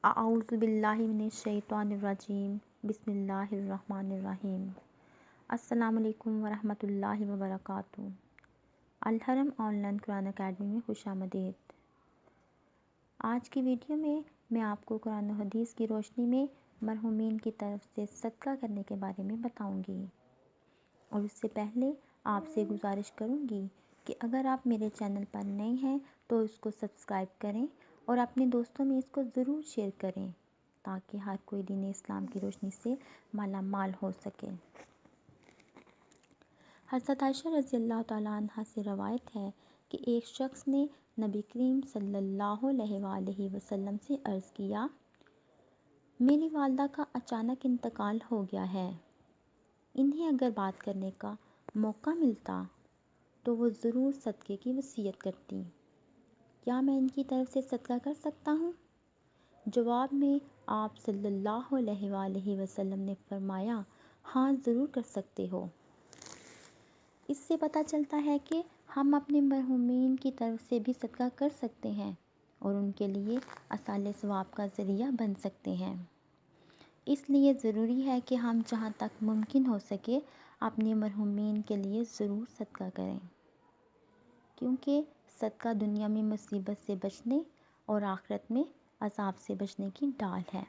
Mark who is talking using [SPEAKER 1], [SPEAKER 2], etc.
[SPEAKER 1] اعوذ باللہ من الشیطان الرجیم، بسم اللہ الرحمن الرحیم۔ السلام علیکم ورحمۃ اللہ وبرکاتہ۔ الحرم آن لائن قرآن اکیڈمی میں خوش آمدید۔ آج کی ویڈیو میں میں آپ کو قرآن و حدیث کی روشنی میں مرحومین کی طرف سے صدقہ کرنے کے بارے میں بتاؤں گی، اور اس سے پہلے آپ سے گزارش کروں گی کہ اگر آپ میرے چینل پر نئے ہیں تو اس کو سبسکرائب کریں اور اپنے دوستوں میں اس کو ضرور شیئر کریں تاکہ ہر کوئی دین اسلام کی روشنی سے مالا مال ہو سکے۔ حضرت عائشہ رضی اللہ تعالیٰ عنہ سے روایت ہے کہ ایک شخص نے نبی کریم صلی اللہ علیہ وآلہ وسلم سے عرض کیا، میری والدہ کا اچانک انتقال ہو گیا ہے، انہیں اگر بات کرنے کا موقع ملتا تو وہ ضرور صدقے کی وصیت کرتی، کیا میں ان کی طرف سے صدقہ کر سکتا ہوں؟ جواب میں آپ صلی اللہ علیہ وآلہ وسلم نے فرمایا، ہاں ضرور کر سکتے ہو۔ اس سے پتہ چلتا ہے کہ ہم اپنے مرحومین کی طرف سے بھی صدقہ کر سکتے ہیں اور ان کے لیے اصالِ ثواب کا ذریعہ بن سکتے ہیں۔ اس لیے ضروری ہے کہ ہم جہاں تک ممکن ہو سکے اپنے مرحومین کے لیے ضرور صدقہ کریں، کیونکہ صدقہ دنیا میں مصیبت سے بچنے اور آخرت میں عذاب سے بچنے کی ڈال ہے۔